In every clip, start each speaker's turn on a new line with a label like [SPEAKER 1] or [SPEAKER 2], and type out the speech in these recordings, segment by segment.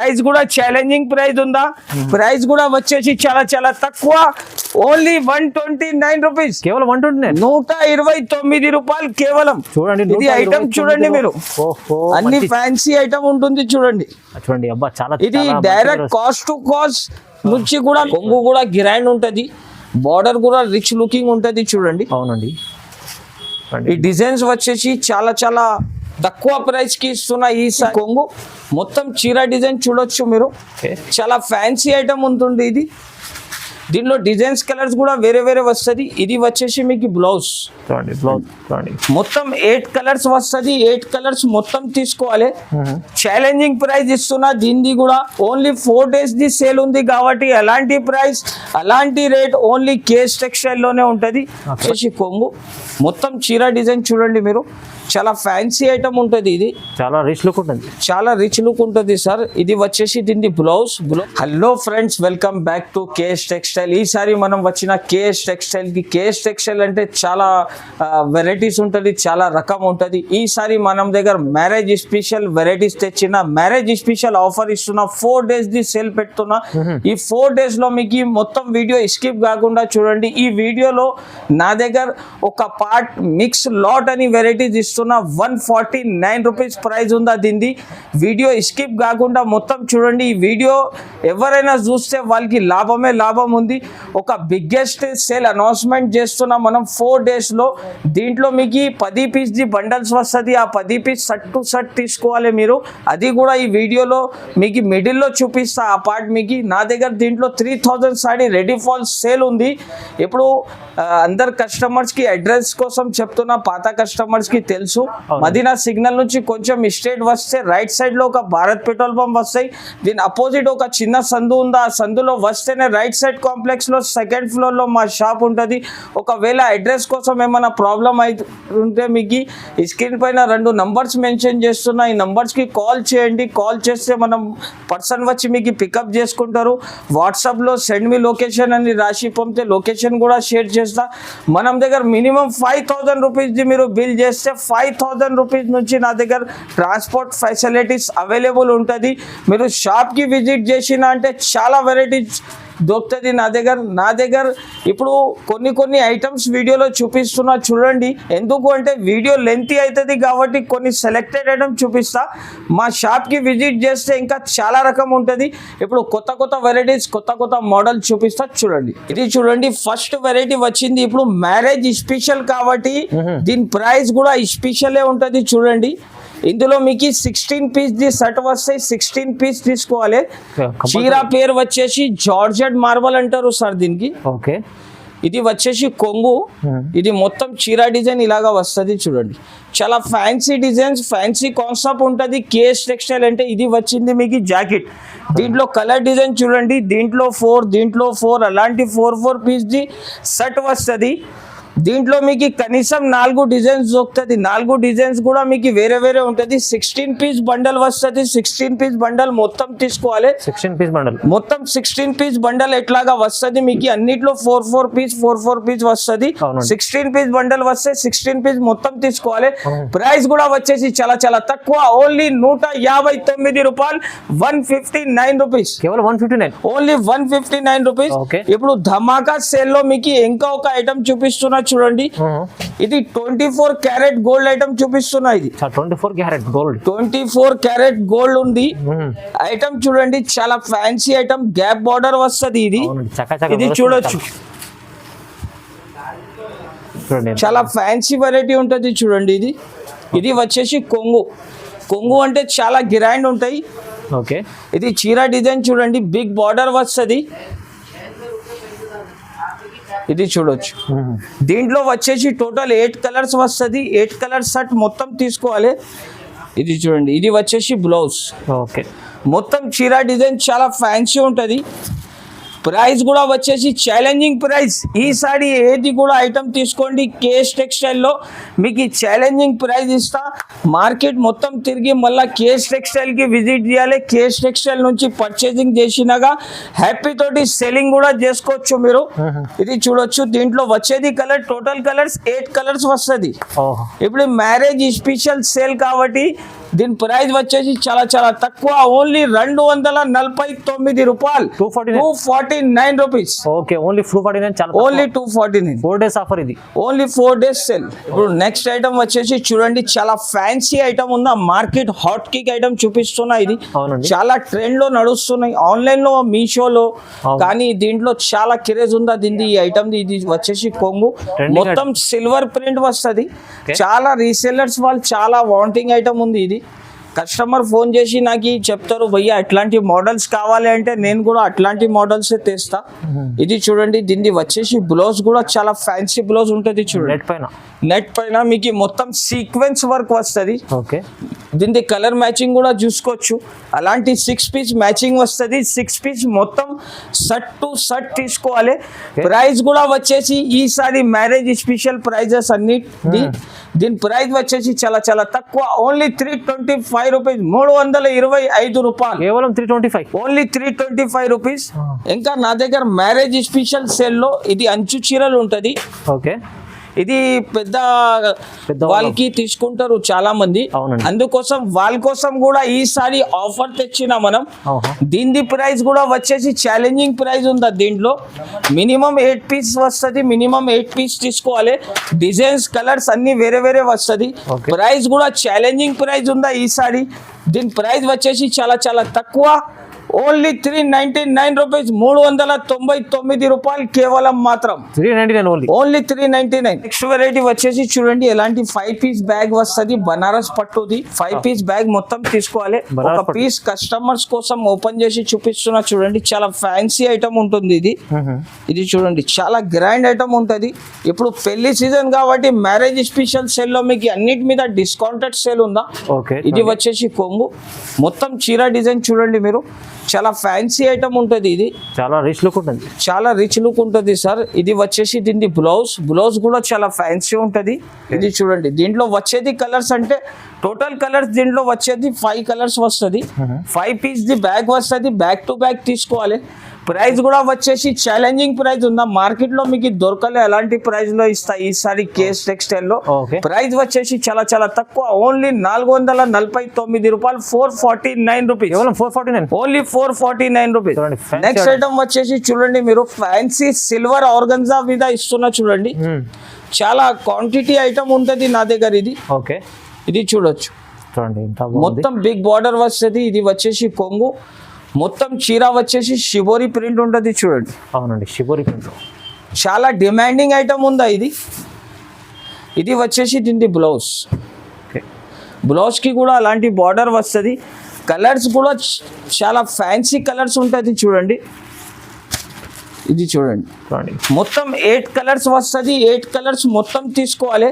[SPEAKER 1] Price కూడా challenging price ఉందా? Price కూడా వచ్చేసి చాలా చాలా తక్కువ, ఓన్లీ 129 రూపీస్.
[SPEAKER 2] కేవలం 129,
[SPEAKER 1] 129 రూపాయలు కేవలం.
[SPEAKER 2] చూడండి
[SPEAKER 1] ఇది ఐటమ్ చూడండి మీరు, అన్ని ఫ్యాన్సీ ఐటమ్ ఉంటుంది చూడండి.
[SPEAKER 2] చూడండి అబ్బా, చాలా
[SPEAKER 1] ఇది డైరెక్ట్ కాస్ట్ టు కాస్ట్ నుంచి కూడా కొంగు కూడా గ్రాండ్ ఉంటది, బార్డర్ కూడా రిచ్ లుకింగ్ ఉంటది చూడండి.
[SPEAKER 2] అవునండి,
[SPEAKER 1] ఈ డిజైన్స్ వచ్చేసి చాలా చాలా తక్కువ ప్రైస్ కి ఇస్తున్న ఈ కొంగు మొత్తం చీర డిజైన్ చూడొచ్చు మీరు. చాలా ఫ్యాన్సీ ఐటమ్ ఉంటుంది ఇది. దీనిలో డిజైన్స్ కలర్స్ కూడా వేరే వేరే వస్తుంది. ఇది వచ్చేసి మీకు బ్లౌజ్
[SPEAKER 2] చూడండి, బ్లౌజ్ చూడండి,
[SPEAKER 1] మొత్తం 8 కలర్స్ వస్తుంది. 8 కలర్స్ మొత్తం తీసుకోవాలి. ఛాలెంజింగ్ ప్రైస్ ఇస్తున్నా. దీనిది కూడా ఓన్లీ 4 days ది సేల్ ఉంది కాబట్టి అలాంటి ప్రైస్ అలాంటి రేట్ ఓన్లీ కేఎస్ టెక్స్టైల్ లోనే ఉంటది. వచ్చేసి కొంగు మొత్తం చీర డిజైన్ చూడండి మీరు, చాలా ఫ్యాన్సీ ఐటమ్ ఉంటుంది. ఇది
[SPEAKER 2] చాలా రిచ్ లుక్ ఉంటుంది,
[SPEAKER 1] చాలా రిచ్ లుక్ ఉంటుంది సార్. ఇది వచ్చేసి దీని blouse. Hello friends, welcome back to KS textile. ఈసారి మనం వచ్చిన కేఎస్ టెక్స్టైల్ కి. కేఎస్ టెక్స్టైల్ అంటే చాలా వెరైటీస్ ఉంటుంది, చాలా రకం ఉంటుంది. ఈసారి మనం దగ్గర మ్యారేజ్ స్పెషల్ వెరైటీస్ తెచ్చిన, మ్యారేజ్ స్పెషల్ ఆఫర్ ఇస్తున్నా. 4 days ది సేల్ పెడుతున్నా. ఈ 4 days లో మీకు మొత్తం వీడియో స్కిప్ కాకుండా చూడండి. ఈ వీడియోలో నా దగ్గర ఒక పార్ట్ మిక్స్ లాట్ అని వెరైటీస్ ఇస్తున్నా. 149 రూపీస్ ప్రైస్ ఉందా దీనిది. వీడియో స్కిప్ కాకుండా మొత్తం చూడండి. ఈ వీడియో ఎవరైనా చూస్తే వాళ్ళకి లాభమే లాభం ఉంది. ఒక బిగ్గెస్ట్ సేల్ అనౌన్స్మెంట్ చేస్తున్నాం మనం 4 days లో. దీంట్లో మీకు 10 పీస్ ది బండల్స్ వస్తుంది. ఆ 10 పీస్ షర్ట్ టు షర్ట్ తీసుకోవాలి మీరు. అది కూడా ఈ వీడియోలో మీకు మిడిల్లో చూపిస్తా ఆ పార్ట్ మీకు. నా దగ్గర దీంట్లో 3000 సారీ రెడీ ఫాల్ సేల్ ఉంది. ఇప్పుడు అందరు కస్టమర్స్ కి అడ్రస్ కోసం చెప్తున్నా, పాత కస్టమర్స్ కి తెలుసు. మదీనా సిగ్నల్ నుంచి కొంచెం స్ట్రేట్ వస్తే రైట్ సైడ్ లో ఒక భారత్ పెట్రోల్ పంప్ వస్తాయి. దీని అపోజిట్ ఒక చిన్న సందు ఉంది. ఆ సందులో వస్తేనే రైట్ సైడ్ కాంప్లెక్స్ లో 2nd floor లో మా షాప్ ఉంటుంది. ఒకవేళ అడ్రస్ కోసం ఏమైనా ప్రాబ్లం ఉంటే మీకు ఈ స్క్రీన్ పైన 2 నంబర్స్ మెన్షన్ చేస్తున్నా. ఈ నంబర్స్ కి కాల్ చేయండి. కాల్ చేస్తే మనం పర్సన్ వచ్చి మీకు పికప్ చేసుకుంటారు. వాట్సాప్ లో సెండ్ మీ లొకేషన్ అని రాసి పంపితే లొకేషన్ కూడా షేర్ చేస్తా. మనం దగ్గర మినిమం 5000 రూపీస్ ది మీరు బిల్ చేస్తే 5000 రూపీస్ నుంచి నా దగ్గర ట్రాన్స్పోర్ట్ ఫెసిలిటీస్ అవైలబుల్ ఉంటుంది. మీరు షాప్కి విజిట్ చేసిన అంటే చాలా వెరైటీస్ దొరుకుతుంది నా దగ్గర. ఇప్పుడు కొన్ని ఐటమ్స్ వీడియోలో చూపిస్తున్నా చూడండి. ఎందుకు అంటే వీడియో లెంతీ అవుతుంది కాబట్టి కొన్ని సెలెక్టెడ్ ఐటమ్స్ చూపిస్తా. మా షాప్కి విజిట్ చేస్తే ఇంకా చాలా రకం ఉంటుంది. ఇప్పుడు కొత్త వెరైటీస్, కొత్త మోడల్ చూపిస్తా చూడండి. ఇది చూడండి, ఫస్ట్ వెరైటీ వచ్చింది. ఇప్పుడు మ్యారేజ్ స్పెషల్ కాబట్టి దీని ప్రైస్ కూడా స్పెషలే ఉంటుంది చూడండి. ఇందులో మీకు 16 పీస్ ది సెట్ వస్తాయి. 16 పీస్ తీసుకోవాలి. చీర పేరు వచ్చేసి జార్జెట్ మార్బల్ అంటారు సార్ దీనికి.
[SPEAKER 2] ఓకే,
[SPEAKER 1] ఇది వచ్చేసి కొంగు. ఇది మొత్తం చీర డిజైన్ ఇలాగా వస్తుంది చూడండి. చాలా ఫ్యాన్సీ డిజైన్స్, ఫ్యాన్సీ కాన్సెప్ట్ ఉంటుంది. కేఎస్ టెక్స్టైల్ అంటే ఇది వచ్చింది మీకు జాకెట్. దీంట్లో కలర్ డిజైన్ చూడండి. దీంట్లో 4 అలాంటి 4 పీస్ ది సెట్ వస్తుంది. దీంట్లో మీకు కనీసం 4 డిజైన్స్ దొరుకుతుంది. 4 డిజైన్స్ కూడా మీకు వేరే వేరే ఉంటుంది. 16 పీస్ బండల్ వస్తుంది. 16 పీస్ బండల్ మొత్తం తీసుకోవాలి.
[SPEAKER 2] 16 పీస్ బండల్
[SPEAKER 1] మొత్తం 16 పీస్ బండల్ ఎట్లాగా వస్తుంది మీకు. అన్నిట్లో 4 పీస్ వస్తుంది. 16 పీస్ బండల్ వస్తే 16 పీస్ మొత్తం తీసుకోవాలి. ప్రైస్ కూడా వచ్చేసి చాలా చాలా తక్కువ, ఓన్లీ 159 రూపాయలు. 159 రూపీస్,
[SPEAKER 2] కేవలం 159,
[SPEAKER 1] ఓన్లీ 159 రూపీస్. ఇప్పుడు ధమాకా సేల్ లో మీకు ఇంకా ఒక ఐటమ్ చూపిస్తున్నా చూడండి. ఇది 24 క్యారెట్ గోల్డ్ ఐటమ్ చూపిస్తున్నా. ఇది 24 క్యారెట్ గోల్డ్ ఉంది ఐటమ్ చూడండి. చాలా ఫ్యాన్సీ ఐటమ్, గ్యాప్ బార్డర్ వస్తుంది. ఇది చూడొచ్చు, చాలా ఫ్యాన్సీ వెరైటీ ఉంటుంది చూడండి. ఇది వచ్చేసి కొంగు అంటే చాలా గ్రాండ్ ఉంటాయి.
[SPEAKER 2] ఓకే,
[SPEAKER 1] ఇది చీర డిజైన్ చూడండి, బిగ్ బార్డర్ వస్తుంది. ఇది చూడొచ్చు. దీంట్లో వచ్చేసి టోటల్ 8 కలర్స్ వస్తుంది. 8 కలర్స్ సెట్ మొత్తం తీసుకోవాలి. ఇది చూడండి, ఇది వచ్చేసి బ్లౌజ్.
[SPEAKER 2] ఓకే,
[SPEAKER 1] మొత్తం చీర డిజైన్ చాలా ఫ్యాన్సీ ఉంటుంది. ప్రైస్ కూడా వచ్చేసి ఛాలెంజింగ్ ప్రైస్. ఈసారి ఏది కూడా ఐటమ్ తీసుకోండి కేఎస్ టెక్స్టైల్లో మీకు ఛాలెంజింగ్ ప్రైస్ ఇస్తా. మార్కెట్ మొత్తం తిరిగి మళ్ళీ కేఎస్ టెక్స్టైల్కి విజిట్ చేయాలి. కేఎస్ టెక్స్టైల్ నుంచి పర్చేసింగ్ చేసినాగా హ్యాపీ తోటి సెల్లింగ్ కూడా చేసుకోవచ్చు మీరు. ఇది చూడొచ్చు. దీంట్లో వచ్చేది కలర్, టోటల్ కలర్స్ 8 కలర్స్ వస్తుంది. ఇప్పుడు మ్యారేజ్ స్పెషల్ సేల్ కాబట్టి దీని ప్రైస్ వచ్చేసి చాలా చాలా తక్కువ, ఓన్లీ 249 రూపాయలు, 249 రూపీస్.
[SPEAKER 2] ఓకే, ఓన్లీ 249 చాలా
[SPEAKER 1] ఓన్లీ 249.
[SPEAKER 2] 4 days ఆఫర్ ఇది.
[SPEAKER 1] Only 4 days cell. ఇప్పుడు నెక్స్ట్ ఐటమ్ వచ్చేసి చూడండి, చాలా ఫ్యాన్సీ ఐటమ్ ఉందా, మార్కెట్ హాట్ కేక్ ఐటమ్ చూపిస్తున్నా. ఇది
[SPEAKER 2] అవునండి.
[SPEAKER 1] చాలా ట్రెండ్ లో నడుస్తున్నాయి ఆన్లైన్ లో, మీషోలో, కానీ దీంట్లో చాలా క్రేజ్ ఉందా దీనిది. ఈ ఐటమ్ ఇది వచ్చేసి కొంగు, మొత్తం సిల్వర్ ప్రింట్ వస్తుంది. చాలా రీసెల్లర్స్ వాళ్ళు చాలా వాంటింగ్ ఐటమ్ ఉంది ఇది. కస్టమర్ ఫోన్ చేసి నాకు చెప్తారు, భయ్యా అట్లాంటి మోడల్స్ కావాలి అంటే నేను కూడా అట్లాంటి మోడల్స్ తెస్తా. ఇది చూడండి, దీన్ని వచ్చేసి బ్లౌజ్ కూడా చాలా ఫ్యాన్సీ బ్లౌజ్ ఉంటుంది. చూడండి, నెట్ పైన మీకు మొత్తం సీక్వెన్స్ వర్క్ వస్తుంది.
[SPEAKER 2] ఓకే,
[SPEAKER 1] దీని కలర్ మ్యాచింగ్ కూడా చూసుకోవచ్చు. అలాంటి 6 piece మ్యాచింగ్ వస్తుంది. 6 piece మొత్తం షర్ట్ టు షర్ట్ తీసుకోవాలి. ప్రైస్ కూడా వచ్చేసి ఈసారి మ్యారేజ్ స్పెషల్ ప్రైజెస్ అన్ని. దీని ప్రైస్ వచ్చేసి చాలా చాలా తక్కువ, ఓన్లీ 325 రూపీస్, 325 రూపాయలు,
[SPEAKER 2] కేవలం 325,
[SPEAKER 1] ఓన్లీ 325 రూపీస్. ఇంకా నా దగ్గర మ్యారేజ్ స్పెషల్ సేల్ లో ఇది అంచు చీరలు ఉంటది.
[SPEAKER 2] ఓకే,
[SPEAKER 1] ఇది పెద్ద వాళ్ళకి తీసుకుంటారు చాలా మంది, అందుకోసం వాళ్ళ కోసం కూడా ఈసారి ఆఫర్ తెచ్చిన మనం. దీని ప్రైస్ కూడా వచ్చేసి ఛాలెంజింగ్ ప్రైస్ ఉందా దీంట్లో. మినిమం 8 piece వస్తుంది, మినిమం 8 piece తీసుకోవాలి. డిజైన్స్ కలర్స్ అన్ని వేరే వేరే వస్తుంది. ప్రైస్ కూడా ఛాలెంజింగ్ ప్రైస్ ఉందా ఈసారి. దీని ప్రైస్ వచ్చేసి చాలా చాలా తక్కువ, ఓన్లీ 399 రూపీస్, 399 రూపాయలు కేవలం మాత్రం.
[SPEAKER 2] 399
[SPEAKER 1] ఓన్లీ 399. నెక్స్ట్ వెరైటీ వచ్చేసి చూడండి, ఎలాంటి 5 piece బ్యాగ్ వస్తుంది, బనారస్ పట్టుది. 5 piece బ్యాగ్ మొత్తం తీసుకోవాలి. ఒక పీస్ కస్టమర్స్ కోసం ఓపెన్ చేసి చూపిస్తున్నా చూడండి, చాలా ఫ్యాన్సీ ఐటమ్ ఉంటుంది ఇది. ఇది చూడండి, చాలా గ్రాండ్ ఐటమ్ ఉంటుంది. ఇప్పుడు పెళ్లి సీజన్ కాబట్టి మ్యారేజ్ స్పెషల్ సేల్ లో మీకు అన్నిటి మీద డిస్కౌంటెడ్ సేల్ ఉందా. ఇది వచ్చేసి కొంగు, మొత్తం చీర డిజైన్ చూడండి మీరు, చాలా ఫ్యాన్సీ ఐటమ్ ఉంటుంది. ఇది
[SPEAKER 2] చాలా రిచ్ లుక్ ఉంటుంది,
[SPEAKER 1] చాలా రిచ్ లుక్ ఉంటుంది సార్. ఇది వచ్చేసి దీని బ్లౌజ్ కూడా చాలా ఫ్యాన్సీ ఉంటుంది. ఇది చూడండి, దీంట్లో వచ్చేది కలర్స్ అంటే టోటల్ కలర్స్ దీంట్లో వచ్చేది 5 కలర్స్ వస్తుంది. 5 piece ది బ్యాగ్ వస్తుంది, బ్యాక్ టు బ్యాక్ తీసుకోవాలి. ప్రైస్ కూడా వచ్చేసి ఛాలెంజింగ్ ప్రైస్ ఉందా, మార్కెట్ లో మీకు దొరకలే అలాంటి ప్రైస్ లో ఇస్తా ఈసారి కేఎస్ టెక్స్టైల్ లో. ప్రైస్ వచ్చేసి చాలా చాలా తక్కువ, ఓన్లీ 449 రూపాయలు, 449 rupees,
[SPEAKER 2] 449,
[SPEAKER 1] only 449 rupees. Next item వచ్చేసి చూడండి మీరు, ఫ్యాన్సీ సిల్వర్ ఆర్గన్జా మీద ఇస్తున్నా చూడండి. చాలా క్వాంటిటీ ఐటమ్ ఉంటుంది నా దగ్గర. ఇది
[SPEAKER 2] ఓకే,
[SPEAKER 1] ఇది చూడొచ్చు
[SPEAKER 2] చూడండి,
[SPEAKER 1] మొత్తం బిగ్ బార్డర్ వస్తుంది. ఇది వచ్చేసి కొంగు, మొత్తం చీర వచ్చేసి షిబోరి ప్రింట్ ఉంటుంది చూడండి.
[SPEAKER 2] అవునండి, షిబోరి ప్రింట్
[SPEAKER 1] చాలా డిమాండింగ్ ఐటమ్ ఉందా ఇది. ఇది వచ్చేసి దీని బ్లౌజ్ కి కూడా అలాంటి బార్డర్ వస్తుంది. కలర్స్ కూడా చాలా ఫ్యాన్సీ కలర్స్ ఉంటుంది చూడండి. ఇది చూడండి, మొత్తం 8 కలర్స్ వస్తుంది. 8 కలర్స్ మొత్తం తీసుకోవాలి.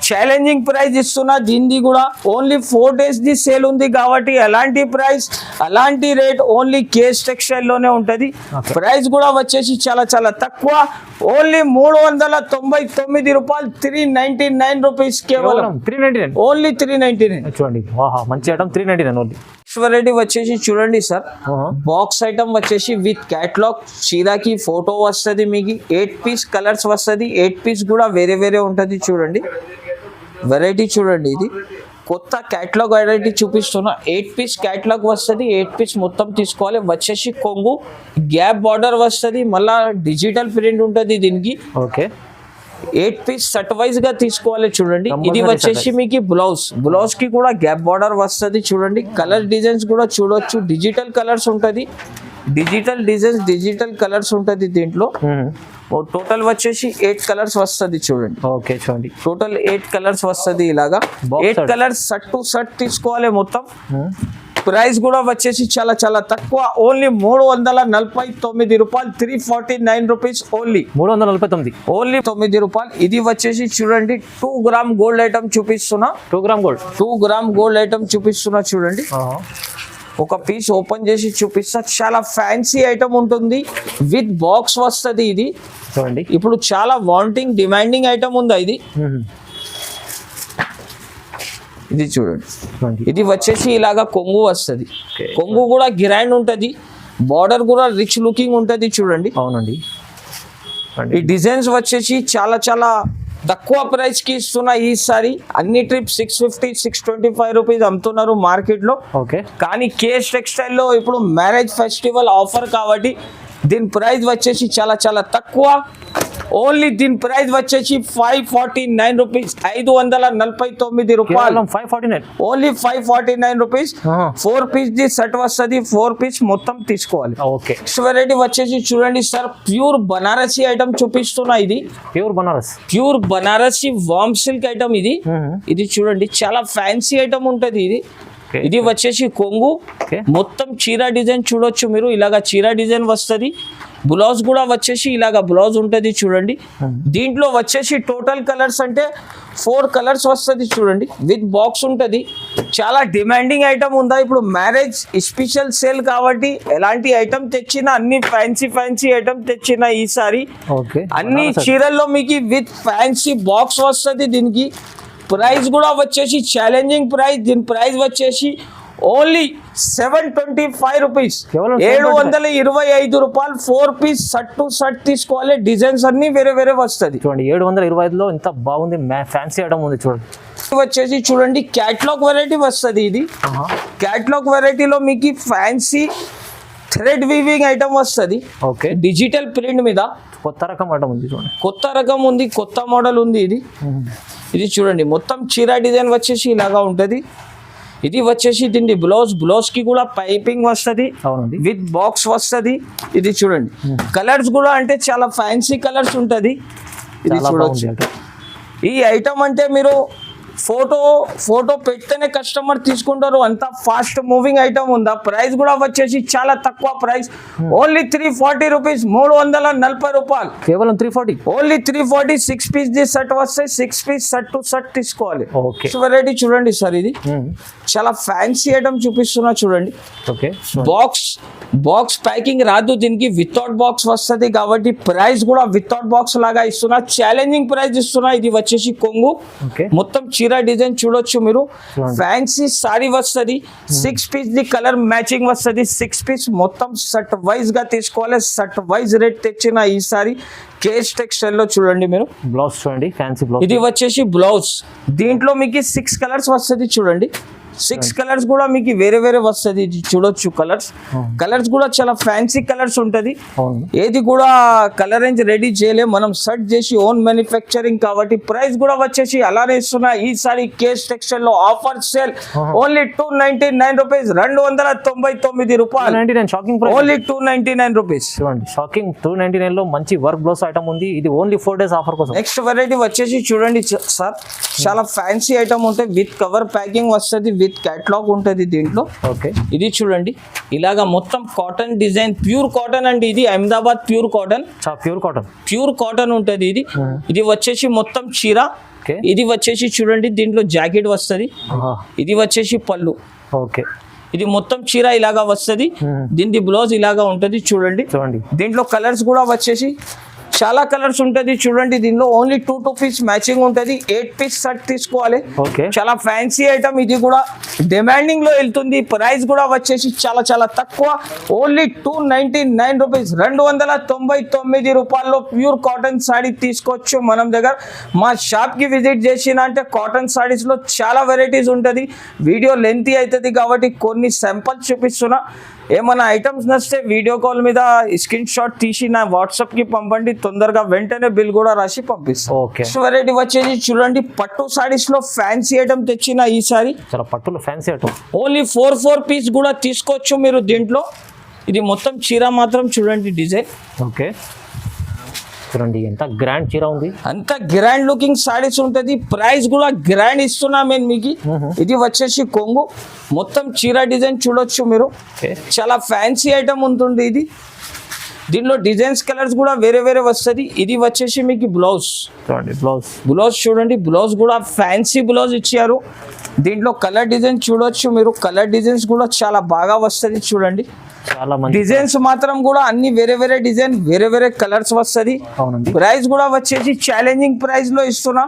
[SPEAKER 1] ఛాలెంజింగ్ ప్రైస్ ఇస్తున్నా దీనిది కూడా. ఓన్లీ 4 days ది సేల్ ఉంది కాబట్టి అలాంటి ప్రైస్ అలాంటి రేట్ ఓన్లీ కేఎస్ టెక్స్టైల్ లోనే ఉంటది. ప్రైస్ కూడా వచ్చేసి చాలా చాలా తక్కువ, ఓన్లీ 399 రూపాయలు, 399 రూపీస్ కేవలం,
[SPEAKER 2] 399,
[SPEAKER 1] ఓన్లీ 399.
[SPEAKER 2] చూడండి, మంచి ఐటమ్, 399 ఓన్లీ.
[SPEAKER 1] వెరైటీ వచ్చేసి చూడండి సార్, బాక్స్ ఐటమ్ వచ్చేసి విత్ క్యాటలాగ్, చీరకి ఫోటో వస్తుంది మీకు. 8 piece కలర్స్ వస్తుంది. 8 piece కూడా వేరే వేరే ఉంటుంది చూడండి. వెరైటీ చూడండి, ఇది కొత్త క్యాటలాగ్ వెరైటీ చూపిస్తున్నా. 8 piece క్యాటలాగ్ వస్తుంది. 8 piece మొత్తం తీసుకోవాలి. వచ్చేసి కొంగు, గ్యాప్ బార్డర్ వస్తుంది, మళ్ళా డిజిటల్ ప్రింట్ ఉంటుంది దీనికి.
[SPEAKER 2] ఓకే,
[SPEAKER 1] 8 piece సెట్ వైజ్ గా తీసుకోవాలి చూడండి. ఇది వచ్చేసి మీకు బ్లౌజ్ కి కూడా గ్యాప్ బార్డర్ వస్తుంది చూడండి. కలర్ డిజైన్స్ కూడా చూడొచ్చు, డిజిటల్ కలర్స్ ఉంటుంది, డిజిటల్ డిజైన్స్, డిజిటల్ కలర్స్ ఉంటుంది దీంట్లో. టోటల్ వచ్చేసి 8 కలర్స్ వస్తుంది చూడండి.
[SPEAKER 2] ఓకే, చూడండి,
[SPEAKER 1] టోటల్ 8 కలర్స్ వస్తుంది. ఇలాగా 8 కలర్స్ షర్ట్ టు షర్ట్ తీసుకోవాలి మొత్తం. ప్రైస్ కూడా వచ్చేసి చాలా చాలా తక్కువ, ఓన్లీ 349 రూపాయలు, 349 రూపీస్ ఓన్లీ,
[SPEAKER 2] 349,
[SPEAKER 1] ఓన్లీ 9 రూపాయలు. ఇది వచ్చేసి చూడండి 2 గ్రామ్ గోల్డ్ ఐటమ్ చూపిస్తున్నా.
[SPEAKER 2] 2 gram gold,
[SPEAKER 1] 2 gram gold item చూపిస్తున్నా చూడండి. ఒక పీస్ ఓపెన్ చేసి చూపిస్తా. చాలా ఫ్యాన్సీ ఐటమ్ ఉంటుంది, విత్ బాక్స్ వస్తుంది. ఇది
[SPEAKER 2] చూడండి,
[SPEAKER 1] ఇప్పుడు చాలా వాంటింగ్ డిమాండింగ్ ఐటమ్ ఉందా ఇది. ఇది చూడండి, ఇది వచ్చేసి ఇలాగా కొంగు వస్తుంది. కొంగు కూడా గ్రాండ్ ఉంటుంది, బార్డర్ కూడా రిచ్ లుకింగ్ ఉంటుంది చూడండి.
[SPEAKER 2] అవునండి,
[SPEAKER 1] ఈ డిజైన్స్ వచ్చేసి చాలా చాలా తక్కువ ప్రైస్ కి ఇస్తున్నా ఈసారి అన్ని ట్రిప్ 650 625 రూపీస్ అమ్ముతున్నారు మార్కెట్ లో.
[SPEAKER 2] ఓకే
[SPEAKER 1] కానీ కేఎస్ టెక్స్టైల్ లో ఇప్పుడు మ్యారేజ్ ఫెస్టివల్ ఆఫర్ కాబట్టి దీని ప్రైస్ వచ్చేసి చాలా చాలా తక్కువ. ఓన్లీ దీని ప్రైస్ వచ్చేసి 549 రూపీస్, 549 రూపాయలు.
[SPEAKER 2] 549.
[SPEAKER 1] Only 549 rupees. 4 piece the set వస్తుంది, 4 పీస్ మొత్తం తీసుకోవాలి.
[SPEAKER 2] ఓకే
[SPEAKER 1] నెక్స్ట్ వెరైటీ వచ్చేసి చూడండి సార్, ప్యూర్ బనారసి ఐటమ్ చూపిస్తున్నా. ఇది
[SPEAKER 2] ప్యూర్ బనారస్.
[SPEAKER 1] ప్యూర్ బనారసి వామ్ సిల్క్ ఐటమ్ ఇది. ఇది చూడండి చాలా ఫ్యాన్సీ ఐటమ్ ఉంటది ఇది. ఇది వచ్చేసి కొంగు, మొత్తం చీర డిజైన్ చూడొచ్చు మీరు. ఇలాగా చీర డిజైన్ వస్తుంది. బ్లౌజ్ కూడా వచ్చేసి ఇలాగా బ్లౌజ్ ఉంటది చూడండి. దీంట్లో వచ్చేసి టోటల్ కలర్స్ అంటే 4 కలర్స్ వస్తుంది చూడండి. విత్ బాక్స్ ఉంటది. చాలా డిమాండింగ్ ఐటమ్ ఉందా ఇప్పుడు మ్యారేజ్ స్పెషల్ సేల్ కాబట్టి ఎలాంటి ఐటమ్ తెచ్చినా అన్ని ఫ్యాన్సీ ఐటమ్ తెచ్చినా ఈసారి అన్ని చీరల్లో మీకు విత్ ఫ్యాన్సీ బాక్స్ వస్తుంది. దీనికి ప్రైస్ కూడా వచ్చేసి ఛాలెంజింగ్ ప్రైస్. దీని ప్రైస్ వచ్చేసి ఓన్లీ 725 రూపీస్, 725 రూపాయలు. 4 పీస్ షర్ట్ టు షర్ట్ తీసుకోవాలి. డిజైన్స్ అన్ని వేరే వేరే వస్తుంది
[SPEAKER 2] చూడండి. 725లో ఇంత బాగుంది ఫ్యాన్సీ ఐటమ్ ఉంది చూడండి.
[SPEAKER 1] వచ్చేసి చూడండి క్యాట్లాగ్ వెరైటీ వస్తుంది. ఇది క్యాట్లాగ్ వెరైటీలో మీకు ఫ్యాన్సీ థ్రెడ్ వీవింగ్ ఐటమ్ వస్తుంది.
[SPEAKER 2] ఓకే
[SPEAKER 1] డిజిటల్ ప్రింట్ మీద
[SPEAKER 2] కొత్త రకం ఐటమ్ ఉంది చూడండి.
[SPEAKER 1] కొత్త రకం ఉంది, కొత్త మోడల్ ఉంది ఇది. ఇది చూడండి మొత్తం చీర డిజైన్ వచ్చేసి ఇలాగా ఉంటది. ఇది వచ్చేసి దీన్ని బ్లౌజ్ కి కూడా పైపింగ్ వస్తుంది, విత్ బాక్స్ వస్తుంది. ఇది చూడండి కలర్స్ కూడా అంటే చాలా ఫ్యాన్సీ కలర్స్ ఉంటది. ఇది చూడొచ్చు. ఈ ఐటమ్ అంటే మీరు ఫోటో పెడితేనే కస్టమర్ తీసుకుంటారు, అంత ఫాస్ట్ మూవింగ్ ఐటమ్ ఉందా. ప్రైస్ కూడా వచ్చేసి చాలా తక్కువ ప్రైస్. ఓన్లీ 340 రూపీస్, 340 రూపాయలు.
[SPEAKER 2] కేవలం 340.
[SPEAKER 1] ఓన్లీ 340. 6 పీస్ ది సెట్ వస్తాయి. 6 పీస్ షర్ట్ టు షర్ట్ తీసుకోవాలి.
[SPEAKER 2] ఓకే
[SPEAKER 1] వెరైటీ చూడండి సార్. ఇది చాలా ఫ్యాన్సీ ఐటమ్ చూపిస్తున్నా చూడండి.
[SPEAKER 2] ఓకే
[SPEAKER 1] బాక్స్ ప్యాకింగ్ రాదు దీనికి, వితౌట్ బాక్స్ వస్తుంది కాబట్టి ప్రైస్ కూడా వితౌట్ బాక్స్ లాగా ఇస్తున్నా. ఛాలెంజింగ్ ప్రైస్ ఇస్తున్నా. ఇది వచ్చేసి కొంగు, మొత్తం చీర డిజైన్ చూడొచ్చు మీరు. ఫ్యాన్సీ సారీ వస్తుంది. 6 పీస్ ది కలర్ మ్యాచింగ్ వస్తుంది. 6 పీస్ మొత్తం షర్ట్ వైజ్ గా తీసుకోవాలి. షర్ట్ వైజ్ రేట్ తెచ్చిన ఈసారి కేఎస్ టెక్స్టైల్ లో చూడండి మీరు.
[SPEAKER 2] బ్లౌజ్ చూడండి ఫ్యాన్సీ బ్లౌజ్.
[SPEAKER 1] ఇది వచ్చేసి బ్లౌజ్. దీంట్లో మీకు 6 కలర్స్ వస్తుంది చూడండి. 6 కలర్స్ కూడా మీకు వేరే వేరే వస్తుంది. చూడొచ్చు కలర్స్ కూడా చాలా ఫ్యాన్సీ కలర్స్ ఉంటది. ఏది కూడా కలర్ రేంజ్ రెడీ చేయలేము మనం, సెట్ చేసి ఓన్ మ్యానుఫ్యాక్చరింగ్ కాబట్టి ప్రైస్ కూడా వచ్చేసి అలానే ఇస్తున్నా. ఈసారి కేఎస్ టెక్స్టైల్ లో ఆఫర్ సేల్ ఓన్లీ 299 రూపీస్, 299 రూపాయలు. Only 299 rupees.
[SPEAKER 2] షాకింగ్ 299 లో మంచి వర్క్ బ్లౌజ్ ఐటమ్ ఉంది. ఇది ఓన్లీ 4 days ఆఫర్ కోసం.
[SPEAKER 1] నెక్స్ట్ వెరైటీ వచ్చేసి చూడండి సార్, చాలా ఫ్యాన్సీ ఐటమ్ ఉంటాయి. విత్ కవర్ ప్యాకింగ్ వస్తుంది, విత్ క్యాటలాగ్ ఉంటుంది దీంట్లో.
[SPEAKER 2] ఓకే
[SPEAKER 1] ఇది చూడండి ఇలాగా మొత్తం కాటన్ డిజైన్, ప్యూర్ కాటన్ అండి. ఇది అహ్మదాబాద్ ప్యూర్ కాటన్ ఉంటుంది ఇది. ఇది వచ్చేసి మొత్తం చీర. ఇది వచ్చేసి చూడండి దీంట్లో జాకెట్ వస్తుంది. ఇది వచ్చేసి పళ్ళు.
[SPEAKER 2] ఓకే
[SPEAKER 1] ఇది మొత్తం చీర ఇలాగా వస్తుంది. దీని బ్లౌజ్ ఇలాగా ఉంటుంది చూడండి. దీంట్లో కలర్స్ కూడా వచ్చేసి చాలా కలర్స్ ఉంటది చూడండి. దీనిలో ఓన్లీ 2 పీస్ మ్యాచింగ్ ఉంటది. 8 పీస్ షర్ట్ తీసుకోవాలి. చాలా ఫ్యాన్సీ ఐటమ్. ఇది కూడా డిమాండింగ్ లో వెళ్తుంది. ప్రైస్ కూడా వచ్చేసి చాలా చాలా తక్కువ. ఓన్లీ 299 రూపీస్, 299 రూపాయల్లో ప్యూర్ కాటన్ సాడీ తీసుకోవచ్చు మనం దగ్గర. మా షాప్ కి విజిట్ చేసిన అంటే కాటన్ సాడీస్ లో చాలా వెరైటీస్ ఉంటది. వీడియో లెంతీ అవుతుంది కాబట్టి కొన్ని శాంపుల్స్ చూపిస్తున్నా. ఏమైనా ఐటమ్స్ నచ్చితే వీడియో కాల్ మీద స్క్రీన్ షాట్ తీసి నా వాట్సాప్ కి పంపండి. తొందరగా వెంటనే బిల్ కూడా రాసి పంపిస్తాం. వెరైటీ వచ్చేసి చూడండి పట్టు సారీస్ లో ఫ్యాన్సీ ఐటమ్ తెచ్చిన ఈసారి.
[SPEAKER 2] పట్టులో ఫ్యాన్సీ ఐటమ్
[SPEAKER 1] ఓన్లీ 4 పీస్ కూడా తీసుకోవచ్చు మీరు దీంట్లో. ఇది మొత్తం చీర మాత్రం చూడండి డిజైన్.
[SPEAKER 2] ఓకే చూడండి ఎంత గ్రాండ్ చీర ఉంది.
[SPEAKER 1] అంత గ్రాండ్ లుకింగ్ సారీస్ ఉంటది. ప్రైస్ కూడా గ్రాండ్ ఇస్తున్నా మేము మీకు. ఇది వచ్చేసి కొంగు, మొత్తం చీర డిజైన్ చూడొచ్చు మీరు. చాలా ఫ్యాన్సీ ఐటమ్ ఉంటుంది ఇది. దీనిలో డిజైన్స్ కలర్స్ కూడా వేరే వేరే వస్తుంది. ఇది వచ్చేసి మీకు బ్లౌజ్ చూడండి. బ్లౌజ్ కూడా ఫ్యాన్సీ బ్లౌజ్ ఇచ్చారు. దీంట్లో కలర్ డిజైన్ చూడొచ్చు మీరు. కలర్ డిజైన్స్ కూడా చాలా బాగా వస్తుంది చూడండి. డిజైన్స్ మాత్రం కూడా అన్ని వేరే వేరే డిజైన్, వేరే వేరే కలర్స్ వస్తుంది. ప్రైస్ కూడా వచ్చేసి ఛాలెంజింగ్ ప్రైస్ లో ఇస్తున్నా.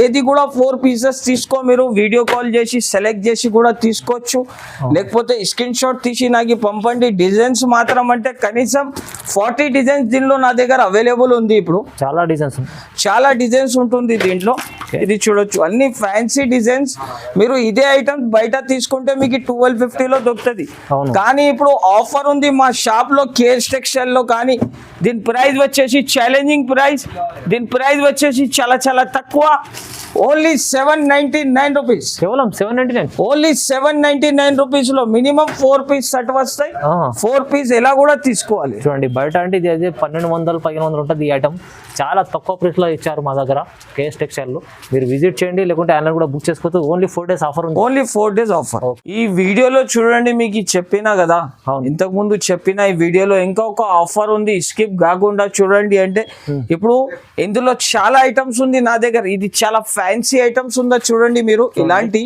[SPEAKER 1] ఏది కూడా 4 పీసెస్ తీసుకో, మీరు వీడియో కాల్ చేసి సెలెక్ట్ చేసి కూడా తీసుకోవచ్చు, లేకపోతే స్క్రీన్ షాట్ తీసి నాకు పంపండి. డిజైన్స్ మాత్రం అంటే కనీసం 40 డిజైన్స్ దీనిలో నా దగ్గర అవైలబుల్ ఉంది. ఇప్పుడు చాలా డిజైన్స్ ఉంటుంది దీంట్లో. ఇది చూడొచ్చు, అన్ని ఫ్యాన్సీ డిజైన్స్. మీరు ఇదే ఐటమ్ బయట తీసుకుంటే మీకు 1250 దొరుకుతుంది. కానీ ఇప్పుడు ఆఫర్ ఉంది మా షాప్ లో, కేఎస్ టెక్స్టైల్ లో. కానీ దీని ప్రైస్ వచ్చేసి ఛాలెంజింగ్ ప్రైస్. దీని ప్రైస్ వచ్చేసి చాలా చాలా తక్కువ, ఓన్లీ 799 రూపీస్.
[SPEAKER 2] కేవలం 799,
[SPEAKER 1] ఓన్లీ 799 రూపీస్ లో మినిమం 4 పీస్ సెట్ వస్తాయి. 4 పీస్ ఎలా కూడా తీసుకోవాలి.
[SPEAKER 2] చూడండి బయట అంటే ఇది 1200-1500 ఉంటుంది ఈ ఐటమ్. చాలా తక్కువ ప్రైస్ లో ఇచ్చారు మా దగ్గర కేఎస్ టెక్స్టైల్ లో. మీరు విజిట్ చేయండి, లేకుంటే ఆన్లైన్ కూడా బుక్ చేసుకోవచ్చు. ఓన్లీ 4 days ఆఫర్ ఉంది.
[SPEAKER 1] Only 4 days offer. ఈ వీడియోలో చూడండి, మీకు చెప్పినా కదా ఇంతకు ముందు చెప్పిన ఈ వీడియోలో ఇంకొక ఆఫర్ ఉంది, స్కిప్ కాకుండా చూడండి. అంటే ఇప్పుడు ఇందులో చాలా ఐటమ్స్ ఉంది నా దగ్గర. ఇది చాలా ఫ్యాన్సీ ఐటమ్స్ ఉందా చూడండి మీరు. ఇలాంటి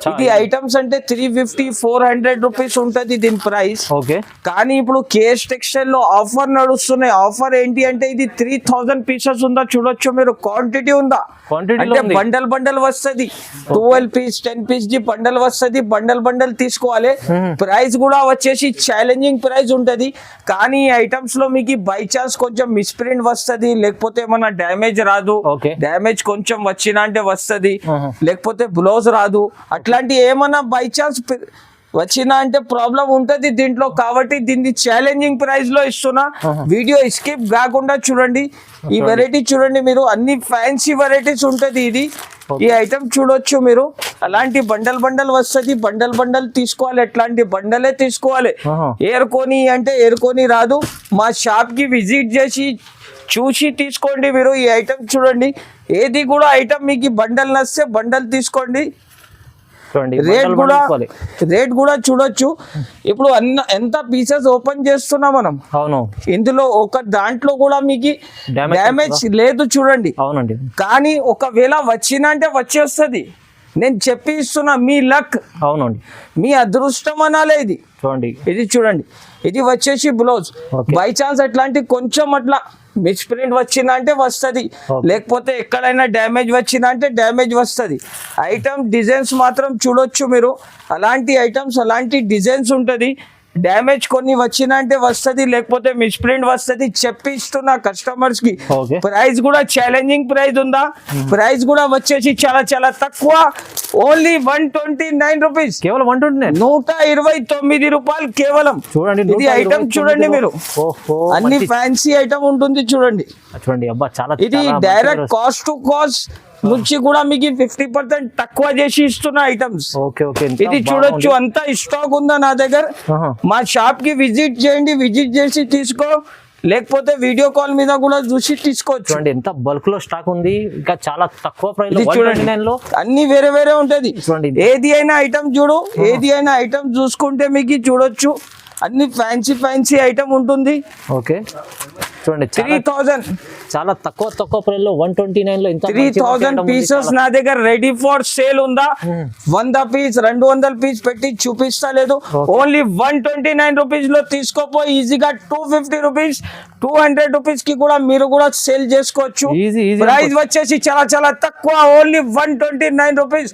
[SPEAKER 1] ఇది ఐటమ్స్ అంటే 350-400 రూపీస్ ఉంటుంది దీని ప్రైస్.
[SPEAKER 2] ఓకే,
[SPEAKER 1] కానీ ఇప్పుడు కేఎస్ టెక్స్టైల్ లో ఆఫర్ నడుస్తున్నాయి. ఆఫర్ ఏంటి అంటే ఇది 3000 పీసెస్ ఉందా చూడొచ్చు మీరు. క్వాంటిటీ ఉందా అంటే బండల్ వస్తుంది. 12 పీస్ 10 పీస్ ది బండల్ వస్తుంది. బండల్ తీసుకోవాలి. ప్రైస్ కూడా వచ్చేసి ఛాలెంజింగ్ ప్రైస్ ఉంటది. కానీ ఈ ఐటమ్స్ లో మీకు బై ఛాన్స్ కొంచెం మిస్ప్రింట్ వస్తుంది, లేకపోతే ఏమన్నా డ్యామేజ్ రాదు. డ్యామేజ్ కొంచెం వచ్చినా అంటే వస్తుంది, లేకపోతే బ్లౌజ్ రాదు. అట్లాంటి ఏమన్నా బై ఛాన్స్ వచ్చినా అంటే ప్రాబ్లం ఉంటది దీంట్లో. కాబట్టి దీన్ని ఛాలెంజింగ్ ప్రైస్ లో ఇస్తున్నా. వీడియో స్కిప్ కాకుండా చూడండి. ఈ వెరైటీ చూడండి మీరు, అన్ని ఫ్యాన్సీ వెరైటీస్ ఉంటది. ఇది ఈ ఐటమ్ చూడొచ్చు మీరు. అలాంటి బండల్ వస్తుంది. బండల్ తీసుకోవాలి, ఎట్లాంటి బండలే తీసుకోవాలి. ఏరుకొని అంటే ఏరుకొని రాదు. మా షాప్ కి విజిట్ చేసి చూసి తీసుకోండి మీరు. ఈ ఐటమ్ చూడండి, ఏది కూడా ఐటమ్ మీకు బండల్ నస్తే బండల్ తీసుకోండి. రేట్ కూడా చూడొచ్చు. ఇప్పుడు ఎంత పీసెస్ ఓపెన్ చేస్తున్నా మనం.
[SPEAKER 2] అవును,
[SPEAKER 1] ఇందులో ఒక దాంట్లో కూడా మీకు డ్యామేజ్ లేదు చూడండి.
[SPEAKER 2] అవునండి,
[SPEAKER 1] కానీ ఒకవేళ వచ్చినా అంటే వచ్చేస్తుంది. నేను చెప్పి ఇస్తున్నా, మీ లక్.
[SPEAKER 2] అవునండి,
[SPEAKER 1] మీ అదృష్టం అనాలే. ఇది
[SPEAKER 2] చూడండి,
[SPEAKER 1] ఇది వచ్చేసి బ్లౌజ్. బై ఛాన్స్ అట్లాంటి కొంచెం అట్లా మిస్ప్రింట్ వచ్చినా అంటే వస్తుంది, లేకపోతే ఎక్కడైనా డ్యామేజ్ వచ్చినా అంటే డ్యామేజ్ వస్తుంది. ఐటమ్ డిజైన్స్ మాత్రం చూడొచ్చు మీరు. అలాంటి ఐటమ్స్ అలాంటి డిజైన్స్ ఉంటుంది. డ్యామేజ్ కొన్ని వచ్చినా అంటే వస్తుంది, లేకపోతే మిస్ప్రింట్ వస్తుంది. చెప్పి ఇస్తున్నా కస్టమర్స్ కి. ప్రైస్ కూడా ఛాలెంజింగ్ ప్రైస్ ఉందా. ప్రైస్ కూడా వచ్చేసి చాలా చాలా తక్కువ, ఓన్లీ 129 రూపీస్.
[SPEAKER 2] కేవలం
[SPEAKER 1] 129 రూపాయలు కేవలం.
[SPEAKER 2] చూడండి
[SPEAKER 1] ఇది ఐటమ్ చూడండి మీరు, అన్ని ఫ్యాన్సీ ఐటమ్ ఉంటుంది చూడండి.
[SPEAKER 2] అబ్బా చాలా.
[SPEAKER 1] ఇది డైరెక్ట్ కాస్ట్ టు కాస్ట్ నుంచి కూడా మీకు 50% తక్కువ చేసి ఇస్తున్న ఐటమ్స్. ఇది చూడొచ్చు, అంతా స్టాక్ ఉందా నా దగ్గర. మా షాప్ కి విజిట్ చేయండి, విజిట్ చేసి తీసుకో, లేకపోతే వీడియో కాల్ మీద కూడా చూసి తీసుకోవచ్చు.
[SPEAKER 2] చూడండి ఎంత బల్క్ లో స్టాక్ ఉంది, ఇంకా చాలా తక్కువ ప్రైస్ లో.
[SPEAKER 1] అన్ని వేరే ఉంటది. ఏది అయినా ఐటమ్ చూడు, ఏది అయినా ఐటమ్ చూసుకుంటే మీకు చూడొచ్చు, అన్ని ఫ్యాన్సీ ఐటమ్ ఉంటుంది.
[SPEAKER 2] ఓకే, చూడండి
[SPEAKER 1] 3000
[SPEAKER 2] చాలా తక్కువ ప్రైస్ లో 129 లో
[SPEAKER 1] 3000 పీసెస్ నా దగ్గర రెడీ ఫర్ సేల్ ఉందా. 100 పీస్ 200 పీస్ పెట్టి చూపిస్తా లేదు. ఓన్లీ 129 రూపీస్ లో తీసుకోపోయి ఈజీగా 250 రూపీస్ 200 రూపీస్ కి కూడా మీరు కూడా సేల్ చేసుకోవచ్చు. ప్రైస్ వచ్చేసి చాలా చాలా తక్కువ, ఓన్లీ 129 రూపీస్.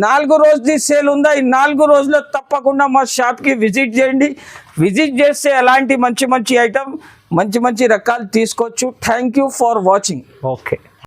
[SPEAKER 1] 4 రోజుది సేల్ ఉందా. ఈ 4 రోజుల్లో తప్పకుండా మా షాప్ కి విజిట్ చేయండి. విజిట్ చేస్తే అలాంటి మంచి ఐటమ్ మంచి రకాలు తీసుకోవచ్చు. Thank you for watching.
[SPEAKER 2] Okay.